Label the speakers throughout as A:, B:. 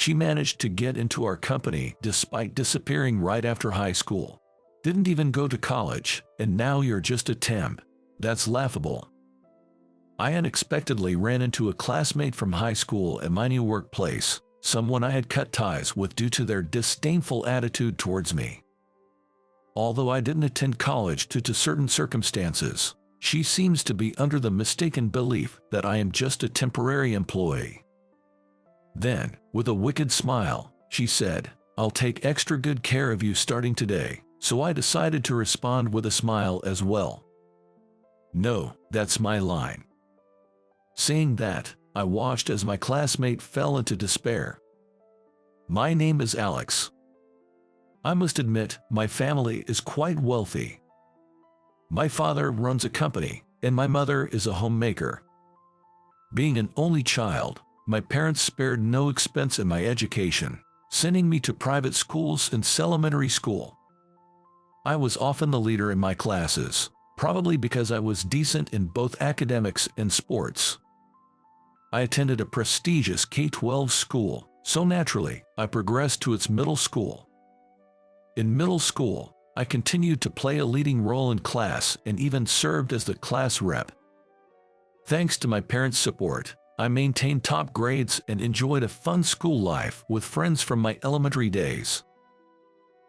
A: She managed to get into our company despite disappearing right after high school. Didn't even go to college, and now you're just a temp. That's laughable. I unexpectedly ran into a classmate from high school at my new workplace, someone I had cut ties with due to their disdainful attitude towards me. Although I didn't attend college due to certain circumstances, she seems to be under the mistaken belief that I am just a temporary employee. Then, with a wicked smile, she said, "I'll take extra good care of you starting today," so I decided to respond with a smile as well. No, that's my line. Saying that, I watched as my classmate fell into despair. My name is Alex. I must admit, my family is quite wealthy. My father runs a company, and my mother is a homemaker. Being an only child, my parents spared no expense in my education, sending me to private schools and elementary school. I was often the leader in my classes, probably because I was decent in both academics and sports. I attended a prestigious K-12 school, so naturally, I progressed to its middle school. In middle school, I continued to play a leading role in class and even served as the class rep. Thanks to my parents' support, I maintained top grades and enjoyed a fun school life with friends from my elementary days.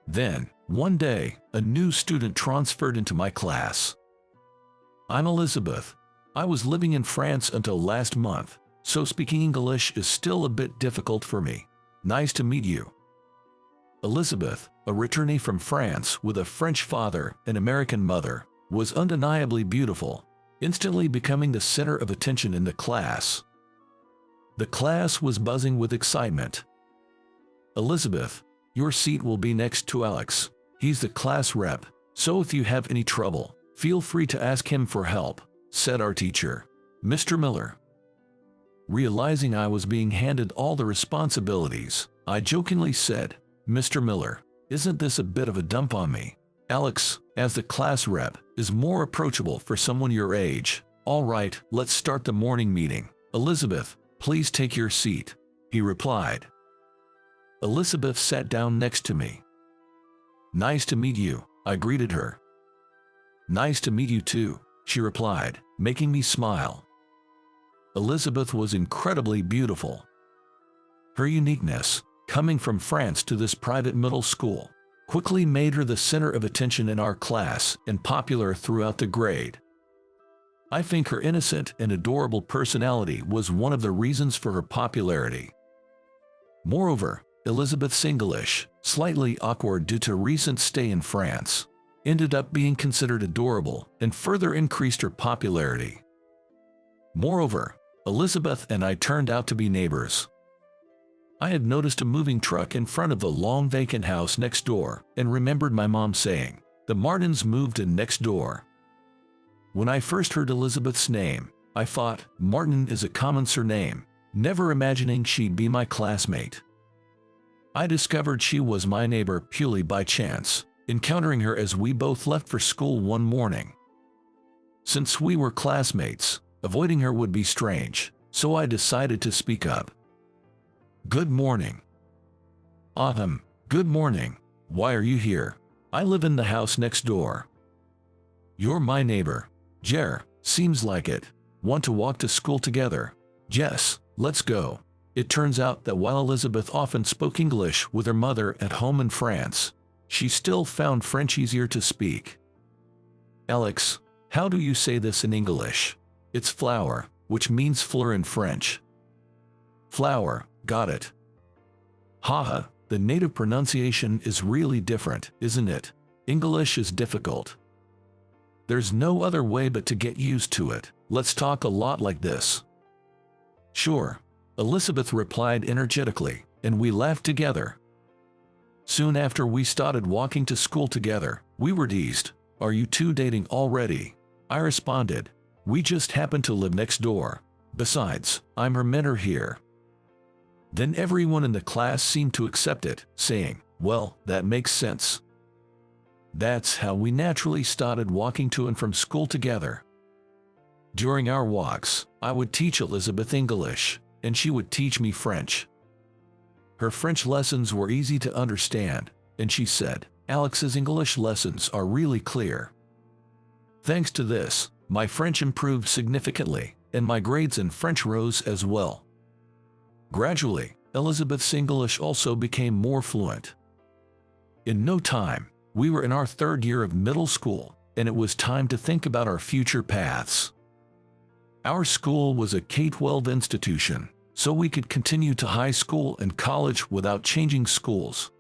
A: Then, one day, a new student transferred into my class. I'm Elizabeth. I was living in France until last month, so speaking English is still a bit difficult for me. Nice to meet you. Elizabeth, a returnee from France with a French father and American mother, was undeniably beautiful, instantly becoming the center of attention in the class. The class was buzzing with excitement. "Elizabeth, your seat will be next to Alex. He's the class rep, so if you have any trouble, feel free to ask him for help," said our teacher, Mr. Miller. Realizing I was being handed all the responsibilities, I jokingly said, "Mr. Miller, isn't this a bit of a dump on me? Alex, as the class rep, is more approachable for someone your age. All right, let's start the morning meeting. Elizabeth, please take your seat," he replied. Elizabeth sat down next to me. "Nice to meet you," I greeted her. "Nice to meet you too," she replied, making me smile. Elizabeth was incredibly beautiful. Her uniqueness, coming from France to this private middle school, quickly made her the center of attention in our class and popular throughout the grade. I think her innocent and adorable personality was one of the reasons for her popularity. Moreover, Elizabeth's English, slightly awkward due to recent stay in France, ended up being considered adorable and further increased her popularity. Moreover, Elizabeth and I turned out to be neighbors. I had noticed a moving truck in front of the long vacant house next door and remembered my mom saying, "The Martins moved in next door." When I first heard Elizabeth's name, I thought, Martin is a common surname, never imagining she'd be my classmate. I discovered she was my neighbor purely by chance, encountering her as we both left for school one morning. Since we were classmates, avoiding her would be strange, so I decided to speak up. "Good morning." "Autumn, good morning. Why are you here? I live in the house next door." "You're my neighbor. Jer, seems like it. Want to walk to school together?" "Yes, let's go." It turns out that while Elizabeth often spoke English with her mother at home in France, she still found French easier to speak. "Alex, how do you say this in English?" "It's flower, which means fleur in French." "Flower, got it." Haha, the native pronunciation is really different, isn't it? English is difficult. There's no other way but to get used to it. Let's talk a lot like this. "Sure," Elizabeth replied energetically, and we laughed together. Soon after we started walking to school together, we were teased, "Are you two dating already?" I responded, "We just happen to live next door. Besides, I'm her mentor here." Then everyone in the class seemed to accept it, saying, "Well, that makes sense." That's how we naturally started walking to and from school together. During our walks, I would teach Elizabeth English, and she would teach me French. Her French lessons were easy to understand, and she said, "Alex's English lessons are really clear." Thanks to this, my French improved significantly, and my grades in French rose as well. Gradually, Elizabeth's English also became more fluent. In no time, we were in our third year of middle school, and it was time to think about our future paths. Our school was a K-12 institution, so we could continue to high school and college without changing schools.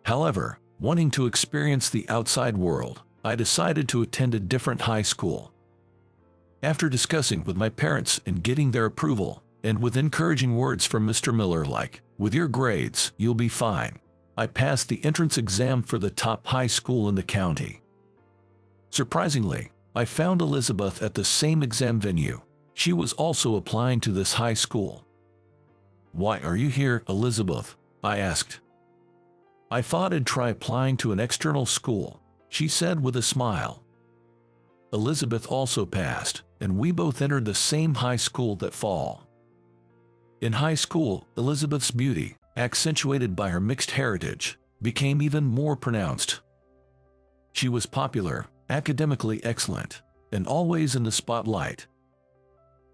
A: However, wanting to experience the outside world, I decided to attend a different high school. After discussing with my parents and getting their approval, and with encouraging words from Mr. Miller like, "With your grades, you'll be fine," I passed the entrance exam for the top high school in the county. Surprisingly, I found Elizabeth at the same exam venue. She was also applying to this high school. "Why are you here, Elizabeth?" I asked. "I thought I'd try applying to an external school," she said with a smile. Elizabeth also passed, and we both entered the same high school that fall. In high school, Elizabeth's beauty, accentuated by her mixed heritage, became even more pronounced. She was popular, academically excellent, and always in the spotlight.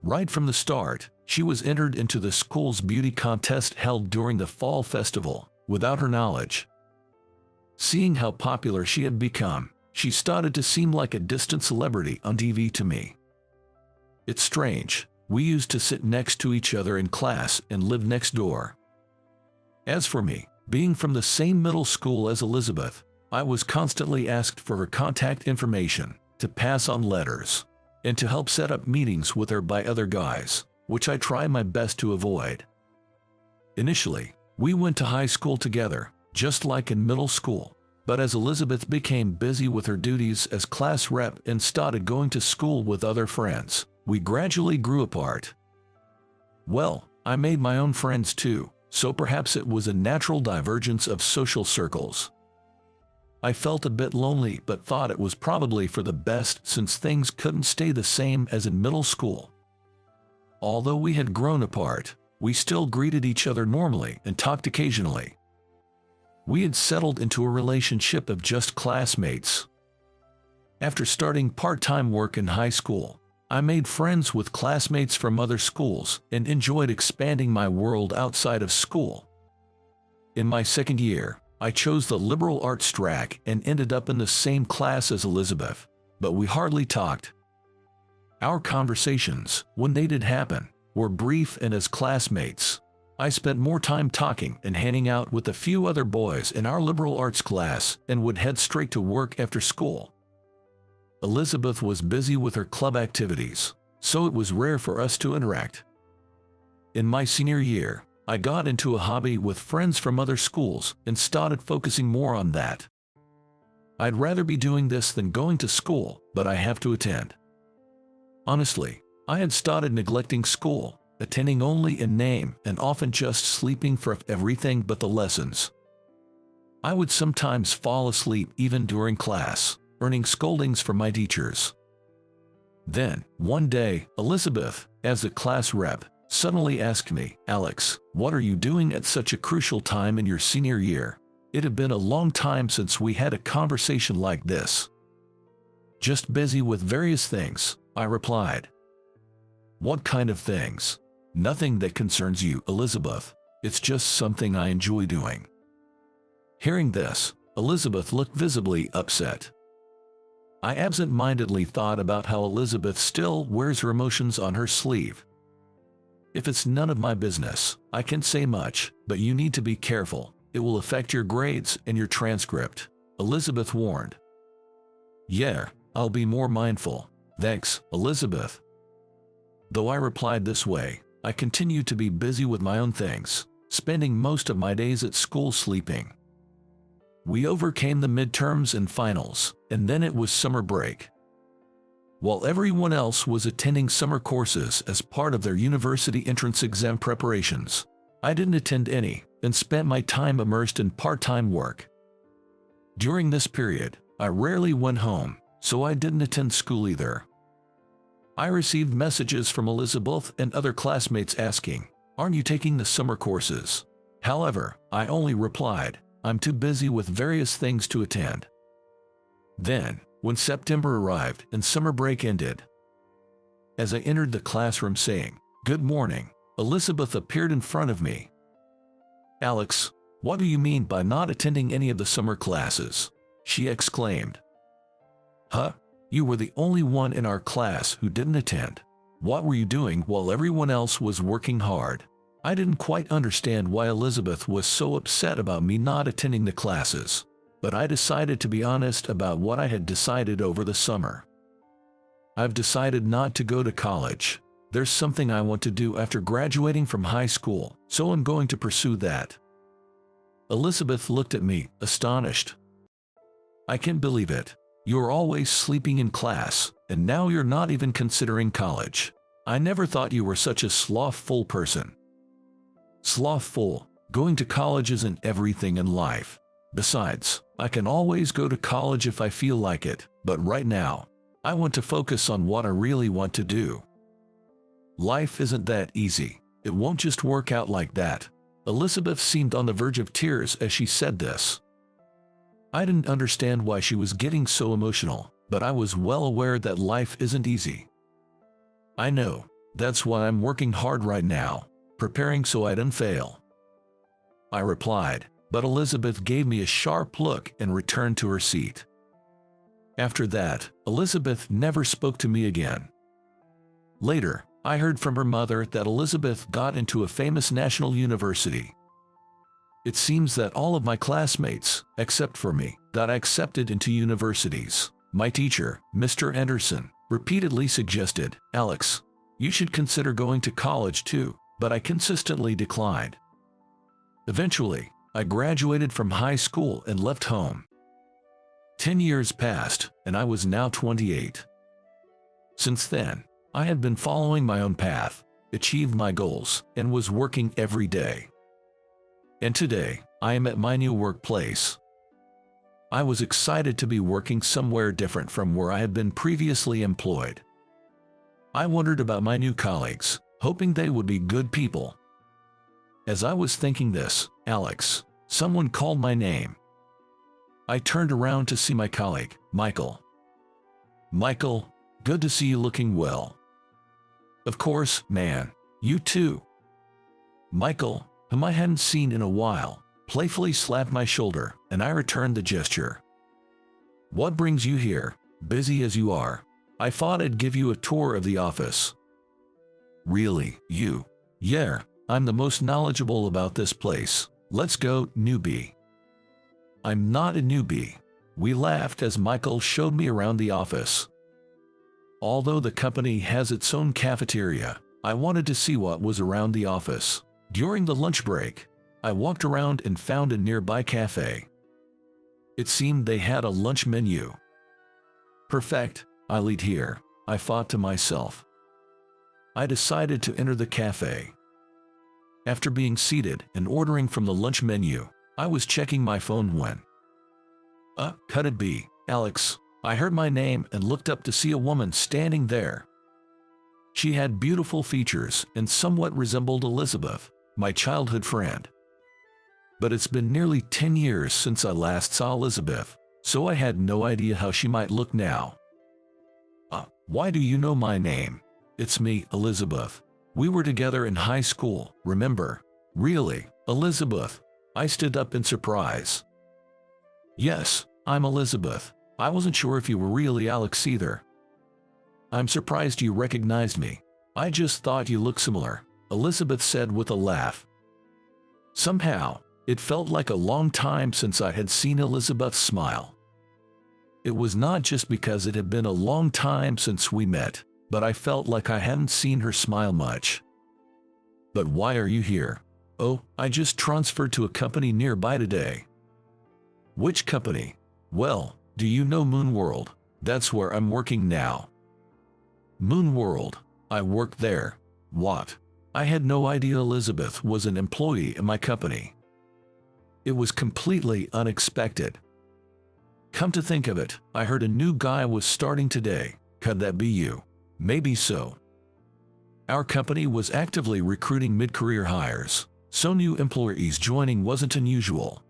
A: Right from the start, she was entered into the school's beauty contest held during the fall festival, without her knowledge. Seeing how popular she had become, she started to seem like a distant celebrity on TV to me. It's strange, we used to sit next to each other in class and live next door. As for me, being from the same middle school as Elizabeth, I was constantly asked for her contact information, to pass on letters, and to help set up meetings with her by other guys, which I try my best to avoid. Initially, we went to high school together, just like in middle school, but as Elizabeth became busy with her duties as class rep and started going to school with other friends, we gradually grew apart. Well, I made my own friends too, so perhaps it was a natural divergence of social circles. I felt a bit lonely but thought it was probably for the best since things couldn't stay the same as in middle school. Although we had grown apart, we still greeted each other normally and talked occasionally. We had settled into a relationship of just classmates. After starting part-time work in high school, I made friends with classmates from other schools and enjoyed expanding my world outside of school. In my second year, I chose the liberal arts track and ended up in the same class as Elizabeth, but we hardly talked. Our conversations, when they did happen, were brief, and as classmates, I spent more time talking and hanging out with a few other boys in our liberal arts class and would head straight to work after school. Elizabeth was busy with her club activities, so it was rare for us to interact. In my senior year, I got into a hobby with friends from other schools and started focusing more on that. I'd rather be doing this than going to school, but I have to attend. Honestly, I had started neglecting school, attending only in name and often just sleeping for everything but the lessons. I would sometimes fall asleep even during class, earning scoldings from my teachers. Then, one day, Elizabeth, as a class rep, suddenly asked me, "Alex, what are you doing at such a crucial time in your senior year?" It had been a long time since we had a conversation like this. "Just busy with various things," I replied. "What kind of things?" "Nothing that concerns you, Elizabeth. It's just something I enjoy doing." Hearing this, Elizabeth looked visibly upset. I absent-mindedly thought about how Elizabeth still wears her emotions on her sleeve. "If it's none of my business, I can't say much, but you need to be careful. It will affect your grades and your transcript," Elizabeth warned. "Yeah, I'll be more mindful. Thanks, Elizabeth." Though I replied this way, I continued to be busy with my own things, spending most of my days at school sleeping. We overcame the midterms and finals, and then it was summer break. While everyone else was attending summer courses as part of their university entrance exam preparations, I didn't attend any and spent my time immersed in part-time work. During this period, I rarely went home, so I didn't attend school either. I received messages from Elizabeth and other classmates asking, "Aren't you taking the summer courses? However, I only replied, "I'm too busy with various things to attend." Then, when September arrived and summer break ended, as I entered the classroom saying, "Good morning," Elizabeth appeared in front of me. "Alex, what do you mean by not attending any of the summer classes?" she exclaimed. "Huh? You were the only one in our class who didn't attend. What were you doing while everyone else was working hard?" I didn't quite understand why Elizabeth was so upset about me not attending the classes, but I decided to be honest about what I had decided over the summer. "I've decided not to go to college. There's something I want to do after graduating from high school, so I'm going to pursue that." Elizabeth looked at me, astonished. "I can't believe it. You're always sleeping in class, and now you're not even considering college. I never thought you were such a slothful person." "Slothful? Going to college isn't everything in life. Besides, I can always go to college if I feel like it, but right now, I want to focus on what I really want to do." Life isn't that easy. It won't just work out like that. Elizabeth seemed on the verge of tears as she said this. I didn't understand why she was getting so emotional, but I was well aware that life isn't easy. "I know. That's why I'm working hard right now, preparing so I don't fail," I replied, but Elizabeth gave me a sharp look and returned to her seat. After that, Elizabeth never spoke to me again. Later, I heard from her mother that Elizabeth got into a famous national university. It seems that all of my classmates, except for me, got accepted into universities. My teacher, Mr. Anderson, repeatedly suggested, "Alex, you should consider going to college too," but I consistently declined. Eventually, I graduated from high school and left home. 10 years passed, and I was now 28. Since then, I had been following my own path, achieved my goals, and was working every day. And today, I am at my new workplace. I was excited to be working somewhere different from where I had been previously employed. I wondered about my new colleagues, hoping they would be good people. As I was thinking this, "Alex," someone called my name. I turned around to see my colleague, Michael. "Michael, good to see you looking well." "Of course, man. You too." Michael, whom I hadn't seen in a while, playfully slapped my shoulder, and I returned the gesture. "What brings you here, busy as you are? I thought I'd give you a tour of the office." "Really, you?" "Yeah, I'm the most knowledgeable about this place. Let's go, newbie." "I'm not a newbie." We laughed as Michael showed me around the office. Although the company has its own cafeteria, I wanted to see what was around the office. During the lunch break, I walked around and found a nearby cafe. It seemed they had a lunch menu. "Perfect, I'll eat here," I thought to myself. I decided to enter the cafe. After being seated and ordering from the lunch menu, I was checking my phone when, could it be, Alex? I heard my name and looked up to see a woman standing there. She had beautiful features and somewhat resembled Elizabeth, my childhood friend. But it's been nearly 10 years since I last saw Elizabeth, so I had no idea how she might look now. "Why do you know my name?" "It's me, Elizabeth. We were together in high school, remember?" "Really, Elizabeth?" I stood up in surprise. "Yes, I'm Elizabeth. I wasn't sure if you were really Alex either." "I'm surprised you recognized me. I just thought you looked similar," Elizabeth said with a laugh. Somehow, it felt like a long time since I had seen Elizabeth smile. It was not just because it had been a long time since we met, but I felt like I hadn't seen her smile much. "But why are you here?" "Oh, I just transferred to a company nearby today." "Which company?" "Well, do you know Moon World? That's where I'm working now." "Moon World? I work there? What?" I had no idea Elizabeth was an employee in my company. It was completely unexpected. "Come to think of it, I heard a new guy was starting today. Could that be you?" "Maybe so." Our company was actively recruiting mid-career hires, So new employees joining wasn't unusual.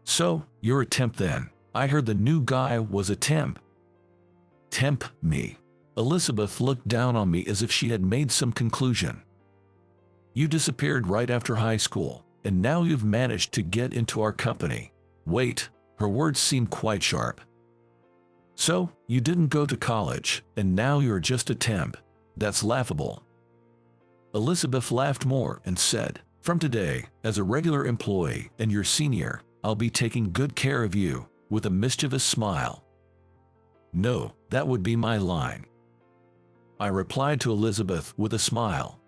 A: So, you're a temp then. I heard the new guy was a temp. Temp me. Elizabeth looked down on me as if she had made some conclusion. You disappeared right after high school, and now you've managed to get into our company. Wait, her words seemed quite sharp. So, you didn't go to college, and now you're just a temp. That's laughable. Elizabeth laughed more and said, from today, as a regular employee and your senior, I'll be taking good care of you, with a mischievous smile. No, that would be my line. I replied to Elizabeth with a smile.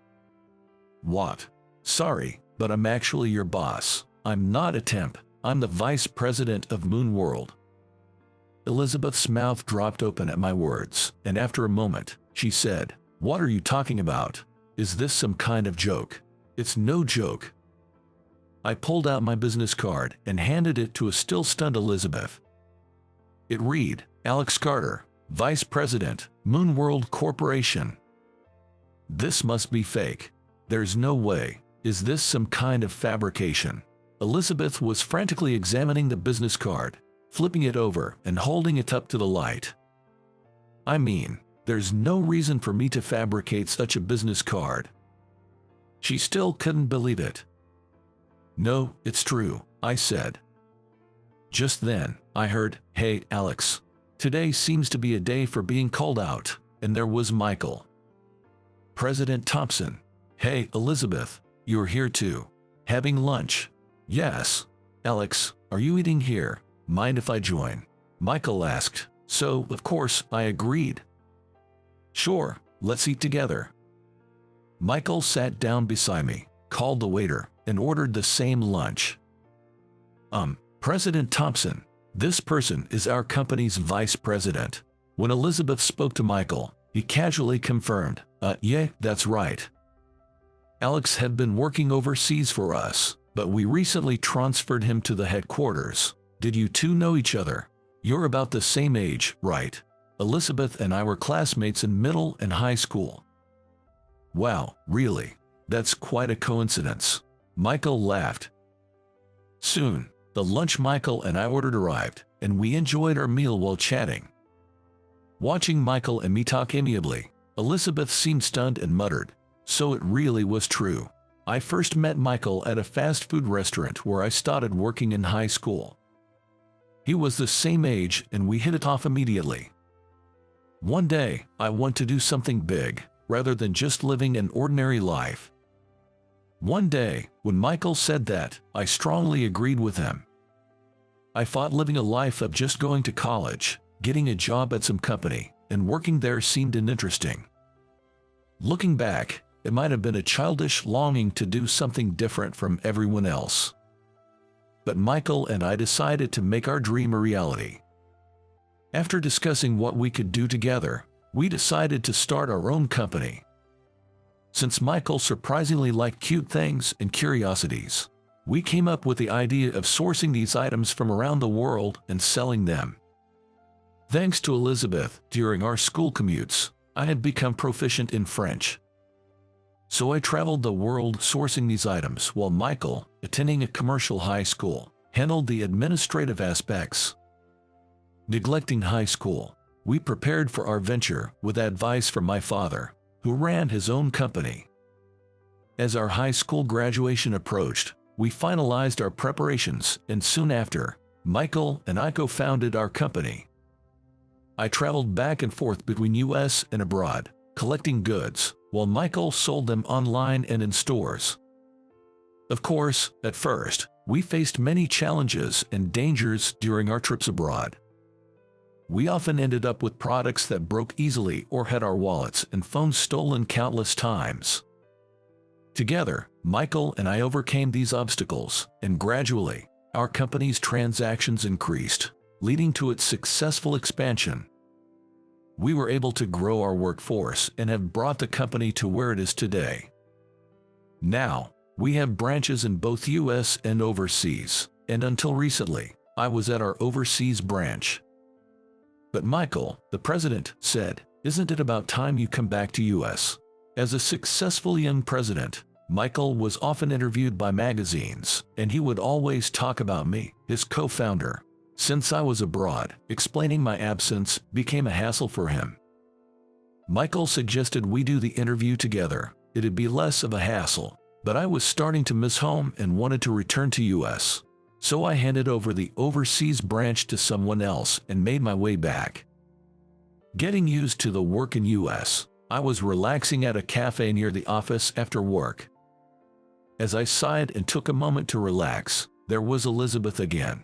A: What? Sorry, but I'm actually your boss. I'm not a temp. I'm the vice president of Moon World. Elizabeth's mouth dropped open at my words, and after a moment, she said, what are you talking about? Is this some kind of joke? It's no joke. I pulled out my business card and handed it to a still stunned Elizabeth. It read, Alex Carter, Vice President, Moon World Corporation. This must be fake. There's no way. Is this some kind of fabrication? Elizabeth was frantically examining the business card, flipping it over and holding it up to the light. I mean, there's no reason for me to fabricate such a business card. She still couldn't believe it. No, it's true, I said. Just then, I heard, hey, Alex. Today seems to be a day for being called out, and there was Michael. President Thompson. Hey, Elizabeth, you're here too. Having lunch? Yes. Alex, are you eating here? Mind if I join? Michael asked, so, of course, I agreed. Sure, let's eat together. Michael sat down beside me, called the waiter, and ordered the same lunch. President Thompson, this person is our company's vice president. When Elizabeth spoke to Michael, he casually confirmed, yeah, that's right. Alex had been working overseas for us, but we recently transferred him to the headquarters. Did you two know each other? You're about the same age, right? Elizabeth and I were classmates in middle and high school. Wow, really? That's quite a coincidence. Michael laughed. Soon, the lunch Michael and I ordered arrived, and we enjoyed our meal while chatting. Watching Michael and me talk amiably, Elizabeth seemed stunned and muttered, so it really was true. I first met Michael at a fast food restaurant where I started working in high school. He was the same age and we hit it off immediately. One day, I want to do something big, rather than just living an ordinary life. One day, when Michael said that, I strongly agreed with him. I thought living a life of just going to college, getting a job at some company, and working there seemed uninteresting. Looking back, it might have been a childish longing to do something different from everyone else. But Michael and I decided to make our dream a reality. After discussing what we could do together, we decided to start our own company. Since Michael surprisingly liked cute things and curiosities, we came up with the idea of sourcing these items from around the world and selling them. Thanks to Elizabeth, during our school commutes, I had become proficient in French. So I traveled the world sourcing these items while Michael, attending a commercial high school, handled the administrative aspects. Neglecting high school, we prepared for our venture with advice from my father, who ran his own company. As our high school graduation approached, we finalized our preparations, and soon after, Michael and I co-founded our company. I traveled back and forth between US and abroad, collecting goods, while Michael sold them online and in stores. Of course, at first, we faced many challenges and dangers during our trips abroad. We often ended up with products that broke easily or had our wallets and phones stolen countless times. Together, Michael and I overcame these obstacles, and gradually, our company's transactions increased, leading to its successful expansion. We were able to grow our workforce and have brought the company to where it is today. Now, we have branches in both US and overseas, and until recently, I was at our overseas branch. But Michael, the president, said, "Isn't it about time you come back to US?" As a successful young president, Michael was often interviewed by magazines, and he would always talk about me, his co-founder. Since I was abroad, explaining my absence became a hassle for him. Michael suggested we do the interview together. It'd be less of a hassle, but I was starting to miss home and wanted to return to US. So I handed over the overseas branch to someone else and made my way back. Getting used to the work in US, I was relaxing at a cafe near the office after work. As I sighed and took a moment to relax, there was Elizabeth again.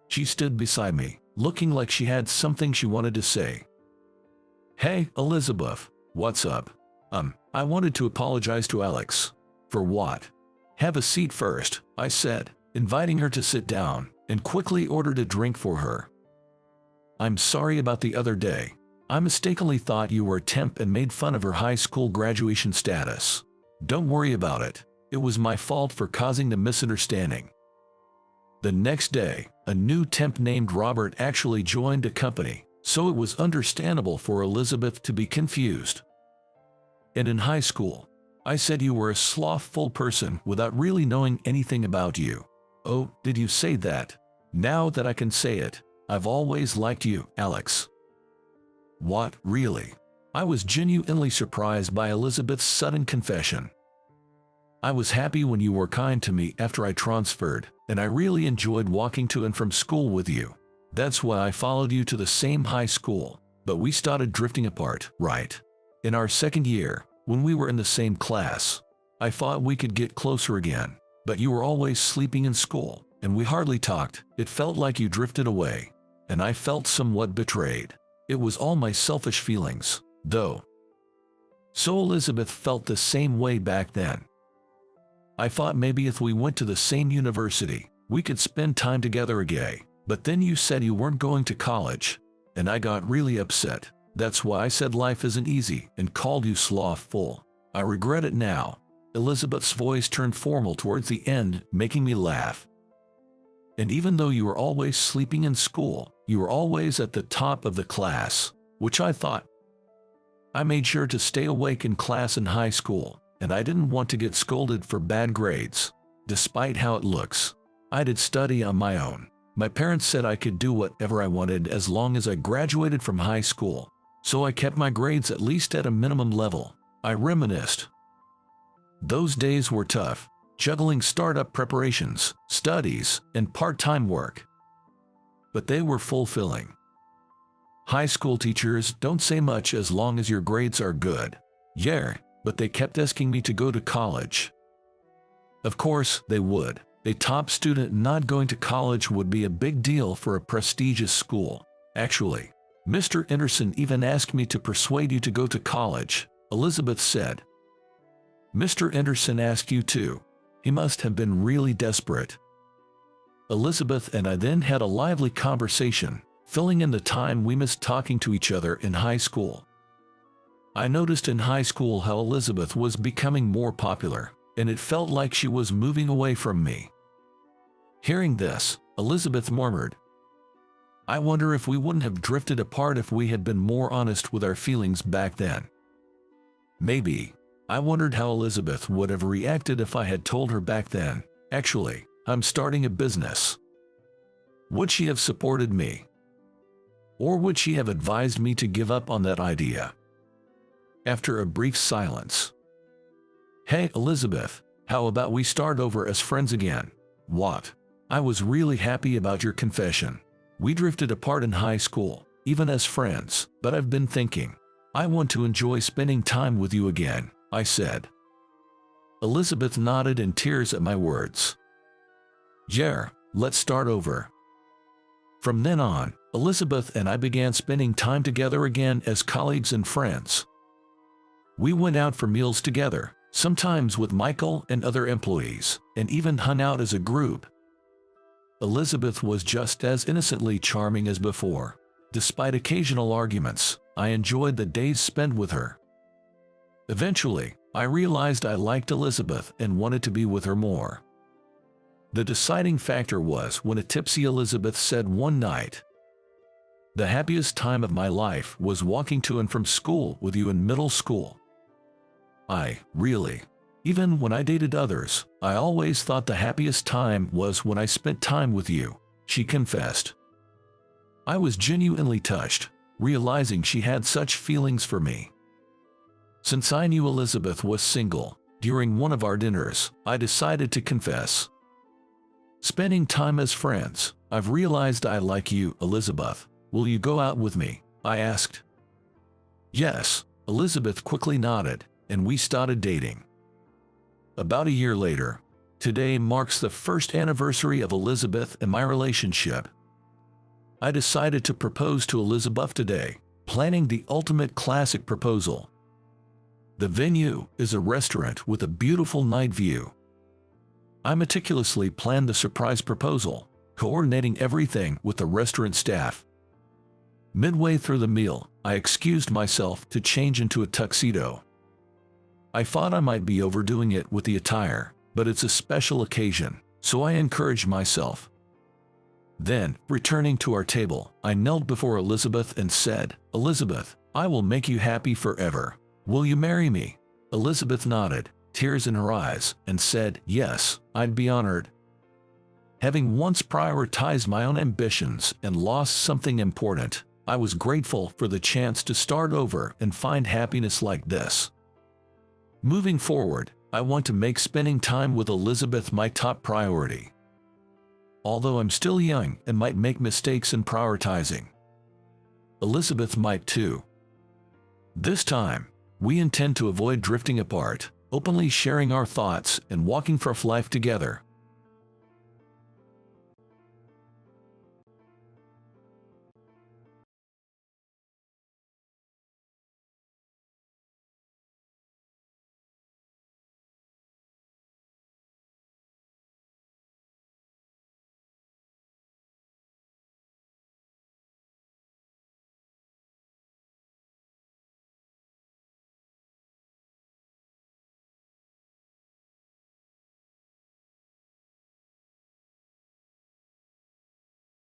A: She stood beside me, looking like she had something she wanted to say. "Hey, Elizabeth, what's up?" I wanted to apologize to Alex. "For what?" "Have a seat first," I said, inviting her to sit down, and quickly ordered a drink for her. "I'm sorry about the other day. I mistakenly thought you were a temp and made fun of her high school graduation status. Don't worry about it. It was my fault for causing the misunderstanding." The next day, a new temp named Robert actually joined the company, so it was understandable for Elizabeth to be confused. "And in high school, I said you were a slothful person without really knowing anything about you." "Oh, did you say that?" "Now that I can say it, I've always liked you, Alex." "What, really?" I was genuinely surprised by Elizabeth's sudden confession. "I was happy when you were kind to me after I transferred, and I really enjoyed walking to and from school with you. That's why I followed you to the same high school, but we started drifting apart, right? In our second year, when we were in the same class, I thought we could get closer again, but you were always sleeping in school, and we hardly talked. It felt like you drifted away, and I felt somewhat betrayed. It was all my selfish feelings, though." So Elizabeth felt the same way back then. "I thought maybe if we went to the same university, we could spend time together again, but then you said you weren't going to college, and I got really upset. That's why I said life isn't easy and called you slothful. I regret it now." Elizabeth's voice turned formal towards the end, making me laugh. "And even though you were always sleeping in school, you were always at the top of the class, which I thought. I made sure to stay awake in class in high school, and I didn't want to get scolded for bad grades. Despite how it looks, I did study on my own. My parents said I could do whatever I wanted as long as I graduated from high school, so I kept my grades at least at a minimum level." I reminisced. "Those days were tough, juggling startup preparations, studies, and part-time work. But they were fulfilling. High school teachers don't say much as long as your grades are good. Yeah, but they kept asking me to go to college. Of course, they would. A top student not going to college would be a big deal for a prestigious school. Actually, Mr. Anderson even asked me to persuade you to go to college," Elizabeth said. "Mr. Anderson asked you to. He must have been really desperate." Elizabeth and I then had a lively conversation, filling in the time we missed talking to each other in high school. I noticed in high school how Elizabeth was becoming more popular, and it felt like she was moving away from me. Hearing this, Elizabeth murmured, "I wonder if we wouldn't have drifted apart if we had been more honest with our feelings back then." Maybe. I wondered how Elizabeth would have reacted if I had told her back then, "Actually, I'm starting a business." Would she have supported me? Or would she have advised me to give up on that idea? After a brief silence, "Hey, Elizabeth, how about we start over as friends again?" "What?" "I was really happy about your confession. We drifted apart in high school, even as friends, but I've been thinking, I want to enjoy spending time with you again," I said. Elizabeth nodded in tears at my words. "Yeah, let's start over." From then on, Elizabeth and I began spending time together again as colleagues and friends. We went out for meals together, sometimes with Michael and other employees, and even hung out as a group. Elizabeth was just as innocently charming as before. Despite occasional arguments, I enjoyed the days spent with her. Eventually, I realized I liked Elizabeth and wanted to be with her more. The deciding factor was when a tipsy Elizabeth said one night, "The happiest time of my life was walking to and from school with you in middle school." Really? Even when I dated others, I always thought the happiest time was when I spent time with you, she confessed. I was genuinely touched, realizing she had such feelings for me. Since I knew Elizabeth was single, during one of our dinners, I decided to confess. Spending time as friends, I've realized I like you, Elizabeth. Will you go out with me? I asked. Yes, Elizabeth quickly nodded, and we started dating. About a year later, today marks the first anniversary of Elizabeth and my relationship. I decided to propose to Elizabeth today, planning the ultimate classic proposal. The venue is a restaurant with a beautiful night view. I meticulously planned the surprise proposal, coordinating everything with the restaurant staff. Midway through the meal, I excused myself to change into a tuxedo. I thought I might be overdoing it with the attire, but it's a special occasion, so I encouraged myself. Then, returning to our table, I knelt before Elizabeth and said, "Elizabeth, I will make you happy forever. Will you marry me?" Elizabeth nodded, tears in her eyes, and said, "Yes, I'd be honored." Having once prioritized my own ambitions and lost something important, I was grateful for the chance to start over and find happiness like this. Moving forward, I want to make spending time with Elizabeth my top priority. Although I'm still young and might make mistakes in prioritizing, Elizabeth might too. This time, we intend to avoid drifting apart, openly sharing our thoughts and walking for life together.